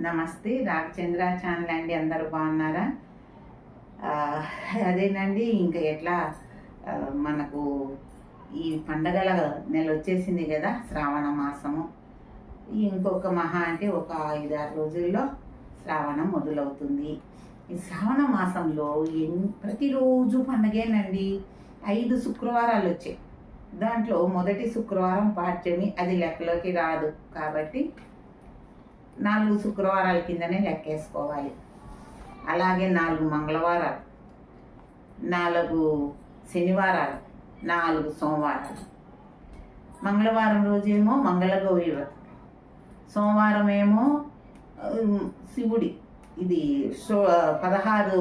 నమస్తే. రాఘచంద్ర ఛానల్ అండి. అందరూ బాగున్నారా? అదేనండి, ఇంకా ఎట్లా మనకు ఈ పండగల నెల వచ్చేసింది కదా, శ్రావణ మాసము. ఇంకొక మహా అంటే ఒక 5-6 రోజుల్లో శ్రావణం మొదలవుతుంది. ఈ శ్రావణ మాసంలో ప్రతిరోజు పండగేనండి. 5 శుక్రవారాలు వచ్చాయి. దాంట్లో మొదటి శుక్రవారం పాడ్యమి, అది లెక్కలోకి రాదు కాబట్టి 4 శుక్రవారాల కిందనే లెక్కేసుకోవాలి. అలాగే 4 మంగళవారాలు, 4 శనివారాలు, 4 సోమవారాలు. మంగళవారం రోజేమో మంగళగౌరి వ్రతం, సోమవారం ఏమో శివుడి, ఇది 16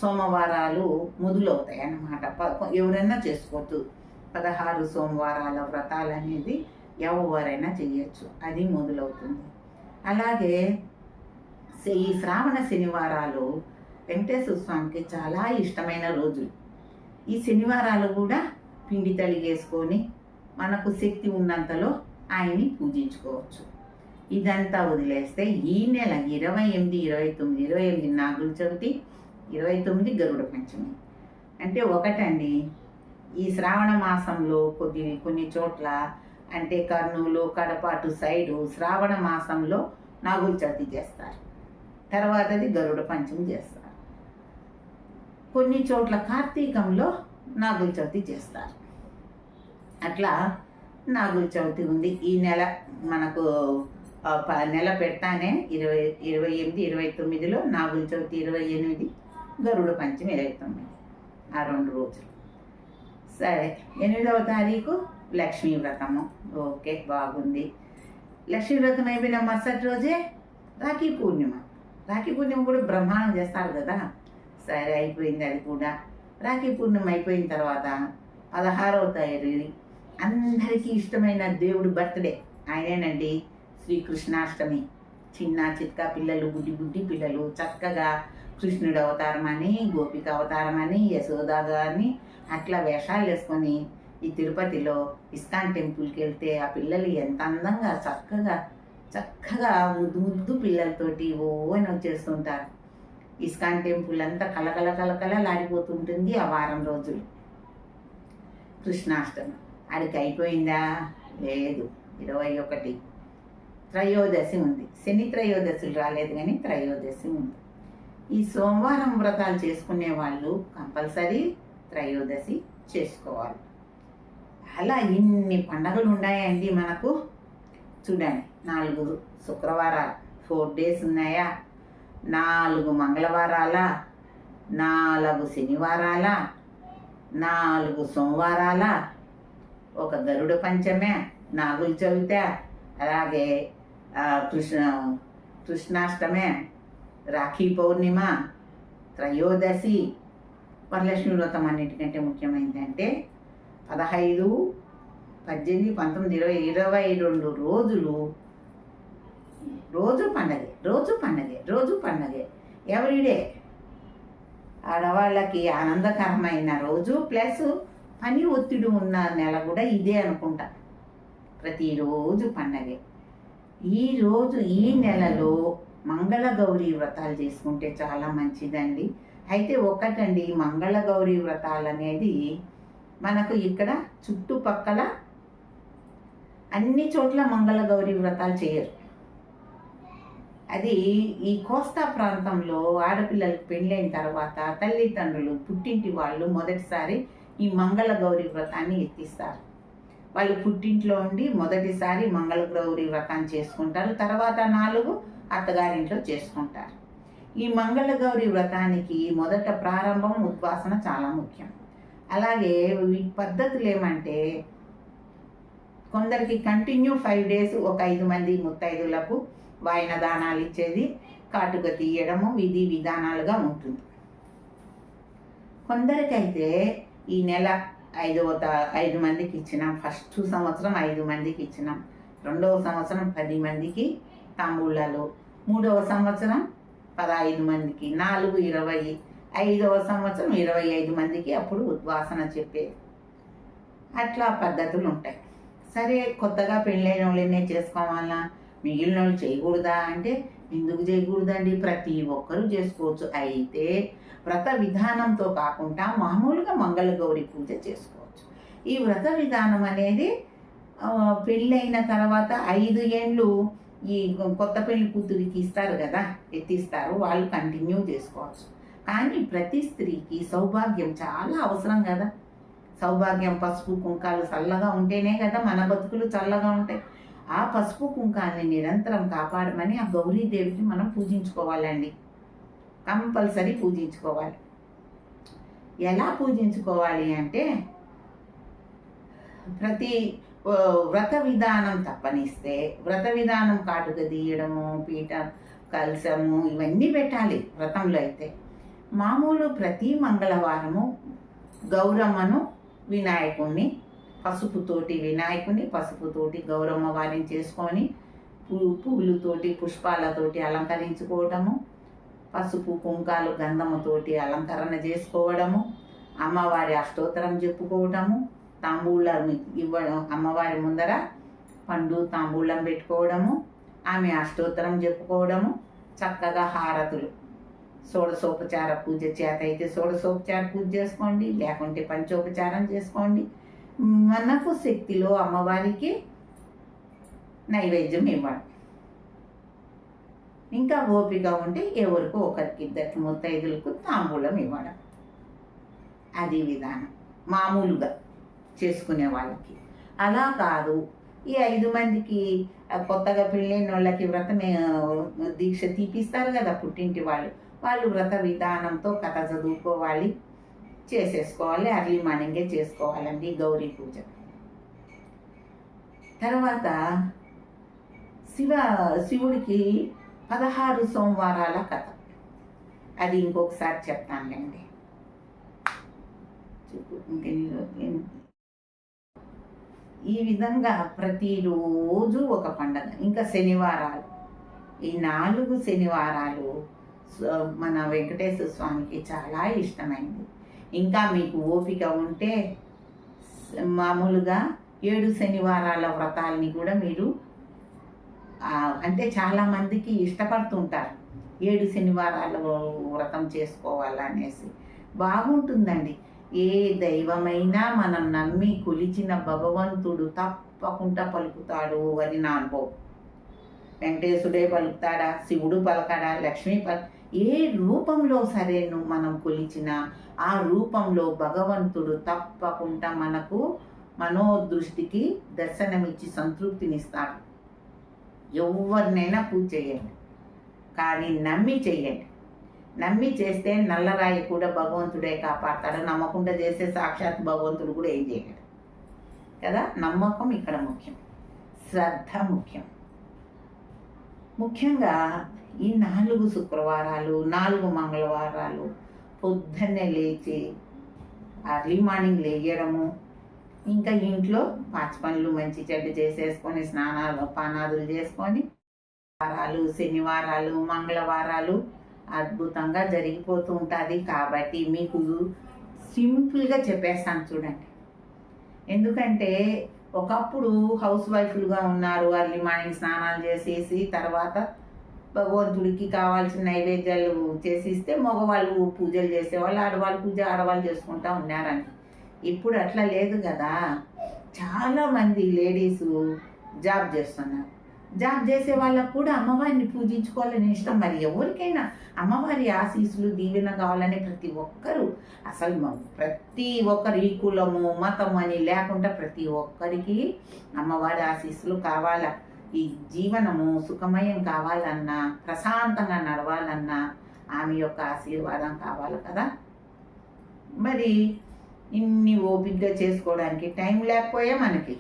సోమవారాలు మొదలవుతాయి అన్నమాట. ఎవరైనా చేసుకోవచ్చు. 16 సోమవారాల వ్రతాలు అనేది ఎవరైనా చేయొచ్చు, అది మొదలవుతుంది. అలాగే ఈ శ్రావణ శనివారాలు వెంకటేశ్వర స్వామికి చాలా ఇష్టమైన రోజులు. ఈ శనివారాలు కూడా పిండి తలిగేసుకొని మనకు శక్తి ఉన్నంతలో ఆయన్ని పూజించుకోవచ్చు. ఇదంతా వదిలేస్తే ఈ నెల 28, 29 నాగుల చవితి, 29 గరుడ పంచమి. అంటే ఒకటండి, ఈ శ్రావణ మాసంలో కొన్ని చోట్ల అంటే కర్నూలు, కడప అటు సైడు శ్రావణ మాసంలో నాగుల చవితి చేస్తారు. తర్వాతది గరుడ పంచమి చేస్తారు. కొన్ని చోట్ల కార్తీకంలో నాగుల చవితి చేస్తారు. అట్లా నాగుల చవితి ఉంది ఈ నెల. మనకు నెల పెడతానే 28, 29లో నాగుల చవితి, 28 గరుడ పంచమి 29, ఆ 2 రోజులు. సరే, 8వ తారీఖు లక్ష్మీ వ్రతము. ఓకే, బాగుంది. లక్ష్మీ వ్రతం అయిపోయిన మరుసటి రోజే రాఖీ పూర్ణిమ. రాఖీ పూర్ణిమ కూడా బ్రహ్మాండం చేస్తారు కదా. సరే, అయిపోయింది అది కూడా. రాఖీ పూర్ణిమ అయిపోయిన తర్వాత 16వ తారీఖు అందరికీ ఇష్టమైన దేవుడి బర్త్డే, ఆయనేనండి శ్రీకృష్ణాష్టమి. చిన్న చిత్క పిల్లలు, బుడ్డి పిల్లలు చక్కగా కృష్ణుడు అవతారం అని, గోపిక అవతారం అని, యశోదాగా అని అట్లా వేషాలు వేసుకొని ఈ తిరుపతిలో ఇస్కాన్ టెంపుల్కి వెళ్తే ఆ పిల్లలు ఎంత అందంగా చక్కగా ముద్దు పిల్లలతోటి అని వచ్చేస్తుంటారు. ఇస్కాన్ టెంపుల్ అంతా కలకలలాడిపోతుంటుంది ఆ వారం రోజులు. కృష్ణాష్టమి ఆడికి అయిపోయిందా? లేదు, 21 త్రయోదశి ఉంది. శని త్రయోదశులు రాలేదు కానీ త్రయోదశి ఉంది. ఈ సోమవారం వ్రతాలు చేసుకునే వాళ్ళు కంపల్సరీ త్రయోదశి చేసుకోవాలి. అలా ఇన్ని పండగలు ఉన్నాయండి మనకు. చూడండి, 4 శుక్రవారాలు, 4 days ఉన్నాయా, 4 మంగళవారాల, 4 శనివారాల, 4 సోమవారాల, ఒక గరుడ పంచమే, నాగుల చవితి, అలాగే కృష్ణాష్టమే, రాఖీ పౌర్ణిమ, త్రయోదశి, వరలక్ష్మి వ్రతం. అన్నిటికంటే ముఖ్యమైనది అంటే 15, 18, 19, 20, 22 రోజులు రోజు పండగే ఎవ్రీడే. ఆడవాళ్ళకి ఆనందకరమైన రోజు, ప్లస్ పని ఒత్తిడి ఉన్న నెల కూడా ఇదే అనుకుంటా. ప్రతిరోజు పండగే. ఈ నెలలో మంగళగౌరి వ్రతాలు చేసుకుంటే చాలా మంచిదండి. అయితే ఒకటండి, మంగళగౌరి వ్రతాలు అనేది మనకు ఇక్కడ చుట్టుపక్కల అన్ని చోట్ల మంగళగౌరి వ్రతాలు చేయరు. అది ఈ కోస్తా ప్రాంతంలో ఆడపిల్లలకు పెళ్ళైన తర్వాత తల్లిదండ్రులు, పుట్టింటి వాళ్ళు మొదటిసారి ఈ మంగళగౌరి వ్రతాన్ని ఎత్తిస్తారు. వాళ్ళు పుట్టింట్లో ఉండి మొదటిసారి మంగళగౌరి వ్రతాన్ని చేసుకుంటారు. తర్వాత 4 అత్తగారింట్లో చేసుకుంటారు. ఈ మంగళగౌరి వ్రతానికి మొదట ప్రారంభం, ఉద్వాసన చాలా ముఖ్యం. అలాగే ఈ పద్ధతులు ఏమంటే, కొందరికి కంటిన్యూ 5 days ఒక 5 మంది ముత్తైదులకు వాయన దానాలు ఇచ్చేది, కాటుక తీయడము విధి విధానాలుగా ఉంటుంది. కొందరికైతే ఈ నెల 5 మందికి ఇచ్చినాం. ఫస్ట్ సంవత్సరం 5 మందికి ఇచ్చినాం, 2వ సంవత్సరం 10 మందికి తాంబూలాలు, 3వ సంవత్సరం 15 మందికి, 4, 20, 5వ సంవత్సరం 25 మందికి అప్పుడు ఉద్వాసన చెప్పేది. అట్లా పద్ధతులు ఉంటాయి. సరే, కొత్తగా పెళ్ళైన వాళ్ళనే చేసుకోవాలా, మిగిలిన వాళ్ళు చేయకూడదా అంటే ఎందుకు చేయకూడదండి, ప్రతి ఒక్కరూ చేసుకోవచ్చు. అయితే వ్రత విధానంతో కాకుండా మామూలుగా మంగళగౌరి పూజ చేసుకోవచ్చు. ఈ వ్రత విధానం అనేది పెళ్ళైన తర్వాత 5 ఏండ్లు ఈ కొత్త పెళ్లి కూతురికి ఇస్తారు కదా, ఎత్తిస్తారు, వాళ్ళు కంటిన్యూ చేసుకోవచ్చు. కానీ ప్రతి స్త్రీకి సౌభాగ్యం చాలా అవసరం కదా. సౌభాగ్యం, పసుపు కుంకాలు చల్లగా ఉంటేనే కదా మన బతుకులు చల్లగా ఉంటాయి. ఆ పసుపు కుంకాన్ని నిరంతరం కాపాడమని ఆ గౌరీదేవికి మనం పూజించుకోవాలండి. కంపల్సరీ పూజించుకోవాలి. ఎలా పూజించుకోవాలి అంటే ప్రతి వ్రత విధానం తప్పనిస్తే వ్రత విధానం కాటుక తీయడము, పీఠ, కలశము ఇవన్నీ పెట్టాలి వ్రతంలో. అయితే మామూలు ప్రతి మంగళవారము గౌరమ్మను, వినాయకుణ్ణి, పసుపుతోటి వినాయకుని, పసుపుతోటి గౌరమ్మ వారిని చేసుకొని పువ్వులతోటి పుష్పాలతోటి అలంకరించుకోవడము, పసుపు కుంకాలు గంధముతోటి అలంకరణ చేసుకోవడము, అమ్మవారి అష్టోత్తరం చెప్పుకోవడము, తాంబూలం ఇవ్వడం, అమ్మవారి ముందర పండు తాంబూలం పెట్టుకోవడము, ఆమె అష్టోత్తరం చెప్పుకోవడము, చక్కగా హారతులు, షోడశోపచార పూజ చేత అయితే షోడశోపచార పూజ చేసుకోండి, లేకుంటే పంచోపచారం చేసుకోండి. మనకు శక్తిలో అమ్మవారికి నైవేద్యం ఇవ్వండి. ఇంకా ఓపిక ఉంటే ఎవరికో ఒకరికి, ఇద్దరికి ముత్తైదులకు తాంబూలం ఇవ్వడం. అది విధానం మామూలుగా చేసుకునే వాళ్ళకి. అలా కాదు, ఈ 5 మందికి కొత్తగా పెళ్ళైన వాళ్ళకి వ్రతమే దీక్ష తీపిస్తారు కదా పుట్టింటి వాళ్ళు, వాళ్ళు వ్రత విధానంతో కథ చదువుకోవాలి, చేసేసుకోవాలి. అర్లీ మార్నింగే చేసుకోవాలండి గౌరీ పూజ. తర్వాత శివుడికి 16 సోమవారాల కథ, అది ఇంకొకసారి చెప్తానులేండి. ఈ విధంగా ప్రతిరోజు ఒక పండగ. ఇంకా శనివారాలు, ఈ 4 శనివారాలు మన వెంకటేశ్వర స్వామికి చాలా ఇష్టమైంది. ఇంకా మీకు ఓపిక ఉంటే మామూలుగా 7 శనివారాల వ్రతాలని కూడా మీరు అంటే చాలామందికి ఇష్టపడుతుంటారు 7 శనివారాల వ్రతం చేసుకోవాలనేసి. బాగుంటుందండి. ఏ దైవమైనా మనం నమ్మి కొలిచిన భగవంతుడు తప్పకుండా పలుకుతాడు అని నా అనుభవం. వెంకటేశ్వరుడే పలుకుతాడా, శివుడు పలకడా, లక్ష్మీ ఏ రూపంలో సరే మనం కొలిచిన ఆ రూపంలో భగవంతుడు తప్పకుండా మనకు మనోదృష్టికి దర్శనమిచ్చి సంతృప్తినిస్తాడు. ఎవరినైనా పూజ చేయండి, కానీ నమ్మి చెయ్యండి. నమ్మి చేస్తే నల్లరాయి కూడా భగవంతుడే కాపాడతాడు. నమ్మకుండా చేస్తే సాక్షాత్ భగవంతుడు కూడా ఏం చేయలేడు కదా. నమ్మకం ఇక్కడ ముఖ్యం, శ్రద్ధ ముఖ్యం. ముఖ్యంగా ఈ 4 శుక్రవారాలు, 4 మంగళవారాలు పొద్దున్నే లేచి అర్లీ మార్నింగ్ లేయడము, ఇంకా ఇంట్లో పాచి పనులు మంచి చెడ్డ చేసేసుకొని స్నానాలు పానాదులు చేసుకొని వారాలు, శనివారాలు, మంగళవారాలు అద్భుతంగా జరిగిపోతూ ఉంటుంది. కాబట్టి మీకు సింపుల్గా చెప్పేస్తాను చూడండి. ఎందుకంటే ఒకప్పుడు హౌస్ వైఫ్లుగా ఉన్నారు, అర్లీ మార్నింగ్ స్నానాలు చేసేసి తర్వాత భగవంతుడికి కావాల్సిన నైవేద్యాలు చేసిస్తే మగవాళ్ళు పూజలు చేసేవాళ్ళు, ఆడవాళ్ళు పూజ ఆడవాళ్ళు చేసుకుంటూ ఉన్నారని. ఇప్పుడు అట్లా లేదు కదా. చాలామంది లేడీసు జాబ్ చేస్తున్నారు. జాబ్ చేసే వాళ్ళకు కూడా అమ్మవారిని పూజించుకోవాలని ఇష్టం. మరి ఎవరికైనా అమ్మవారి ఆశీస్సులు దీవెన కావాలని ప్రతి ఒక్కరూ, అసలు ప్రతి ఒక్కరు ఈ కులము మతము అని లేకుండా ప్రతి ఒక్కరికి అమ్మవారి ఆశీస్సులు కావాలా. ఈ జీవనము సుఖమయం కావాలన్నా, ప్రశాంతంగా నడవాలన్నా ఆమె యొక్క ఆశీర్వాదం కావాలి కదా. మరి ఇన్ని ఓపికగా చేసుకోవడానికి టైం లేకపోయా మనకి.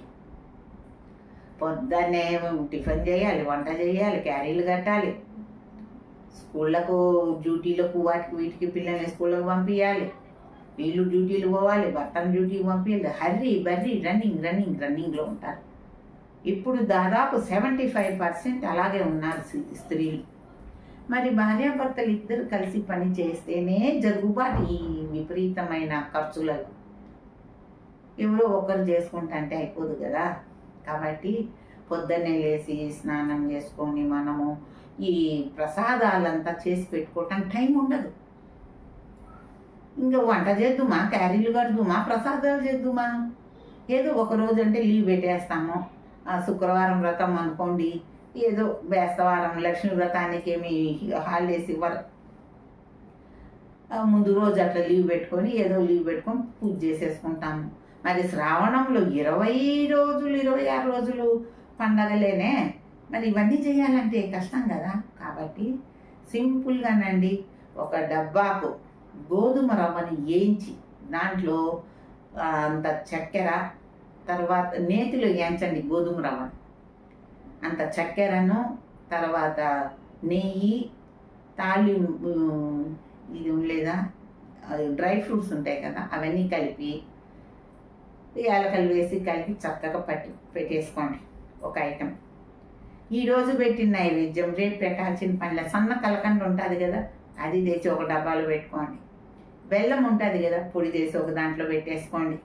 పొద్దున్నే టిఫిన్ చేయాలి, వంట చేయాలి, క్యారీలు కట్టాలి, స్కూళ్ళకు డ్యూటీలకు వాటికి వీటికి పిల్లల్ని స్కూళ్ళకు పంపించాలి, వీళ్ళు డ్యూటీలు పోవాలి, భర్తను డ్యూటీకి పంపించాలి. హర్రీ బర్రీ రన్నింగ్లో ఉంటారు. ఇప్పుడు దాదాపు 75% అలాగే ఉన్నారు స్త్రీలు. మరి భార్యాభర్తలు ఇద్దరు కలిసి పని చేస్తేనే జరుగుబాటు ఈ విపరీతమైన ఖర్చులలో. ఎవరో ఒకరు చేసుకుంటా అంటే అయిపోదు కదా. కాబట్టి పొద్దున్నే లేచి స్నానం చేసుకొని మనము ఈ ప్రసాదాలంతా చేసి పెట్టుకోవటానికి టైం ఉండదు. ఇంకా వంట చేద్దుమా, క్యారీలు కడుదుమా, ప్రసాదాలు చేద్దుమా, ఏదో ఒక రోజు అంటే లీవ్ పెట్టేస్తాము. శుక్రవారం వ్రతం అనుకోండి, ఏదో బేస్తవారం లక్ష్మీ వ్రతానికి ఏమి హాలిడేస్ ఇవ్వరు. ముందు రోజు అట్లా లీవ్ పెట్టుకొని ఏదో లీవ్ పెట్టుకొని పూజ చేసేసుకుంటాము. మరి శ్రావణంలో 20 రోజులు 26 రోజులు పండగలేనే, మరి ఇవన్నీ చేయాలంటే కష్టం కదా. కాబట్టి సింపుల్గానండి, ఒక డబ్బాకు గోధుమ రవ్వని వేయించి దాంట్లో అంత చక్కెర, తర్వాత నేతిలో వేయించండి గోధుమ రవ్వను, అంత చక్కెరను, తర్వాత నెయ్యి, ఇది లేదా డ్రై ఫ్రూట్స్ ఉంటాయి కదా, అవన్నీ కలిపి యాలకలు వేసి కలిపి చక్కగా పెట్టేసుకోండి ఒక ఐటెం. ఈరోజు పెట్టిన నైవేద్యం రేపు పెట్టాల్సిన పనిలే. సన్న కలకండ ఉంటుంది కదా, అది తెచ్చి ఒక డబ్బాలో పెట్టుకోండి. బెల్లం ఉంటుంది కదా, పొడి చేసి ఒక దాంట్లో పెట్టేసుకోండి.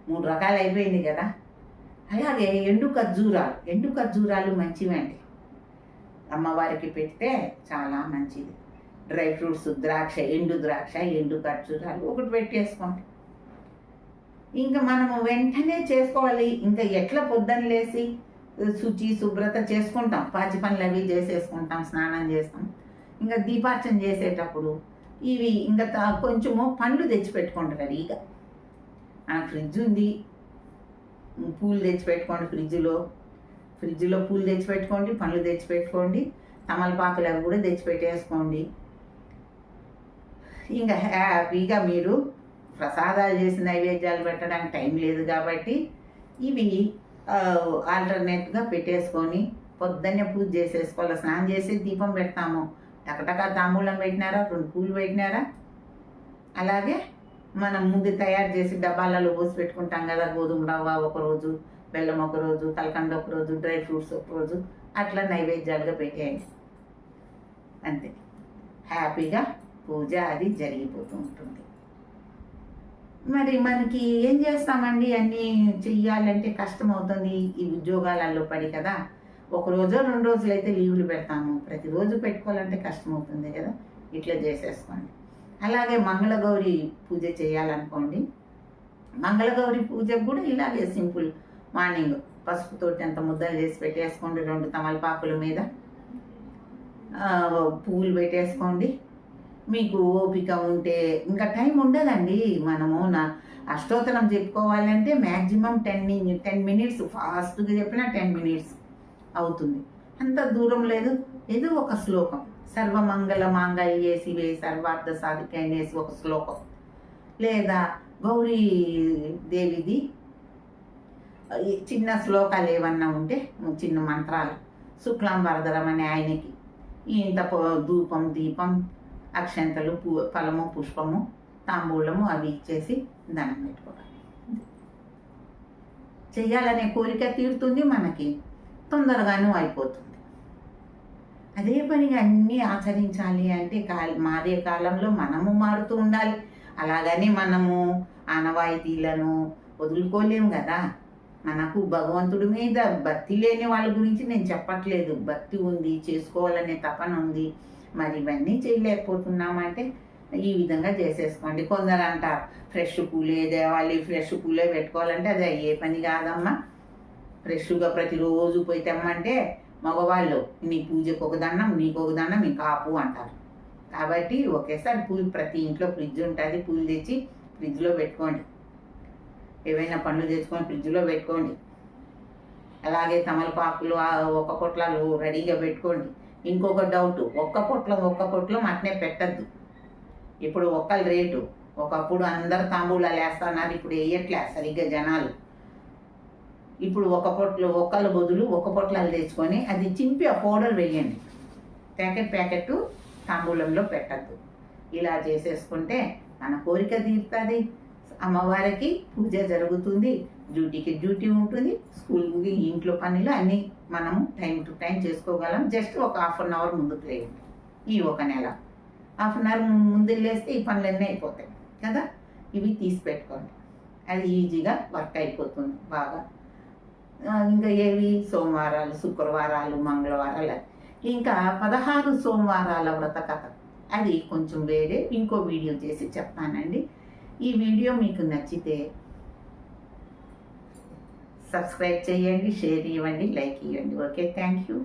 3 రకాలు అయిపోయింది కదా. అలాగే ఎండు ఖర్జూరాలు మంచివండి, అమ్మవారికి పెడితే చాలా మంచిది. డ్రై ఫ్రూట్స్, ఎండు ద్రాక్ష, ఎండు ఖర్జూరాలు ఒకటి పెట్టేసుకోండి. ఇంకా మనము వెంటనే చేసుకోవాలి. ఇంకా ఎట్లా పొద్దున్న లేసి శుభ్రత చేసుకుంటాం, పాచి పనులు అవి చేసేసుకుంటాం, స్నానం చేస్తాం. ఇంకా దీపార్చన చేసేటప్పుడు ఇవి ఇంకా కొంచెము పండ్లు తెచ్చిపెట్టుకోండి రెడీగా. మనకు ఫ్రిడ్జ్ ఉంది, పూలు తెచ్చిపెట్టుకోండి, ఫ్రిడ్జ్లో పూలు తెచ్చిపెట్టుకోండి, పండ్లు తెచ్చిపెట్టుకోండి, తమలపాకులు అవి కూడా తెచ్చిపెట్టేసుకోండి. ఇంకా హ్యాపీగా మీరు ప్రసాదాలు చేసి నైవేద్యాలు పెట్టడానికి టైం లేదు కాబట్టి ఇవి ఆల్టర్నేట్గా పెట్టేసుకొని పొద్దున్నే పూజ చేసేసుకోవాలి. స్నానం చేసి దీపం పెడతాము, టకటకా తాంబూలం పెట్టినారా, 2 పూలు పెట్టినారా. అలాగే మనం ముందు తయారు చేసి డబ్బాలలో పోసి పెట్టుకుంటాం కదా, గోధుమ రవ్వ ఒకరోజు, బెల్లం ఒకరోజు, కలకండ ఒకరోజు, డ్రై ఫ్రూట్స్ ఒకరోజు, అట్లా నైవేద్యాలుగా పెట్టేయండి. అంతే, హ్యాపీగా పూజ అది జరిగిపోతూ ఉంటుంది. మరి మనకి ఏం చేస్తామండి, అన్నీ చెయ్యాలంటే కష్టం అవుతుంది ఈ ఉద్యోగాలలో పడి కదా. 1 రోజు 2 రోజులు అయితే లీవ్లు పెడతాము, ప్రతిరోజు పెట్టుకోవాలంటే కష్టం అవుతుంది కదా. ఇట్లా చేసేసుకోండి. అలాగే మంగళగౌరి పూజ చేయాలనుకోండి, మంగళగౌరి పూజకు కూడా ఇలాగే సింపుల్. మార్నింగ్ పసుపుతోటి అంత ముద్దలు చేసి పెట్టేసుకోండి, 2 తమలపాకుల మీద పువ్వులు పెట్టేసుకోండి. మీకు ఓపిక ఉంటే, ఇంకా టైం ఉండదండి. మనము అష్టోత్తరం చెప్పుకోవాలంటే మ్యాక్సిమం 10 మినిట్స్, ఫాస్ట్గా చెప్పినా 10 మినిట్స్ అవుతుంది. అంత దూరం లేదు. ఏదో ఒక శ్లోకం, సర్వమంగళ మాంగళ్యే శివే సర్వార్థ సాధికే అనేసి ఒక శ్లోకం, లేదా గౌరీ దేవిది చిన్న శ్లోకాలు ఏమన్నా ఉంటే, చిన్న మంత్రాలు, శుక్లాం వరదరం అనే ఆయనకి ఇంత ధూపం, దీపం, అక్షంతలు, ఫలము, పుష్పము, తాంబూలము అవి ఇచ్చేసి దండం పెట్టుకోవాలి. చెయ్యాలనే కోరిక తీరుతుంది, మనకి తొందరగానూ అయిపోతుంది. అదే పనిగా అన్నీ ఆచరించాలి అంటే మారే కాలంలో మనము మారుతూ ఉండాలి. అలాగని మనము ఆనవాయితీలను వదులుకోలేము కదా. మనకు భగవంతుడి మీద భక్తి లేని వాళ్ళ గురించి నేను చెప్పట్లేదు, భక్తి ఉంది, చేసుకోవాలనే తపన ఉంది. మరి ఇవన్నీ చేయలేకపోతున్నామంటే ఈ విధంగా చేసేసుకోండి. కొందరు అంటారు ఫ్రెష్ పూలే తేవాలి, ఫ్రెష్ పూలే పెట్టుకోవాలంటే అది అయ్యే పని కాదమ్మా. ఫ్రెష్గా ప్రతిరోజు పోయి తెమ్మంటే మగవాళ్ళు నీ పూజకు ఒక దండం, నీకు ఒక దండం, ఇంకా ఆపు అంటారు. కాబట్టి ఒకేసారి పూలు, ప్రతి ఇంట్లో ఫ్రిడ్జ్ ఉంటుంది, పూలు తెచ్చి ఫ్రిడ్జ్లో పెట్టుకోండి. ఏవైనా పండ్లు తెచ్చుకొని ఫ్రిడ్జ్లో పెట్టుకోండి. అలాగే తమలపాకులు ఒక పొట్లాలు రెడీగా పెట్టుకోండి. ఇంకొక డౌట్, ఒక్క పొట్లం అట్నే పెట్టద్దు. ఇప్పుడు ఒక్కల రేటు, ఒకప్పుడు అందరు తాంబూలాలు వేస్తున్నారు, ఇప్పుడు వేయట్లే సరిగ్గా జనాలు. ఇప్పుడు ఒక్కల బదులు ఒక పొట్లాలు తెచ్చుకొని అది చింపి ఆ పౌడర్ వేయండి. ప్యాకెట్ తాంబూలంలో పెట్టద్దు. ఇలా చేసేసుకుంటే మన కోరిక తీరుతుంది, అమ్మవారికి పూజ జరుగుతుంది, డ్యూటీకి డ్యూటీ ఉంటుంది, స్కూల్కి ఇంట్లో పనులు అన్నీ మనము టైం టు టైం చేసుకోగలం. జస్ట్ ఒక 1/2 అవర్ ముందుకు లేయండి. ఈ ఒక నెల 1/2 అవర్ ముందు లేస్తే ఈ పనులన్నీ అయిపోతాయి కదా. ఇవి తీసి పెట్టుకోండి, అది ఈజీగా వర్క్ అయిపోతుంది బాగా. ఇంకా ఏవి సోమవారాలు, శుక్రవారాలు, మంగళవారాలు, ఇంకా 16 సోమవారాల వ్రత కథ, అది కొంచెం వేరే ఇంకో వీడియో చేసి చెప్తానండి. ఈ వీడియో మీకు నచ్చితే సబ్స్క్రైబ్ చేయండి, షేర్ ఇవ్వండి, లైక్ ఇవ్వండి. Okay, thank you.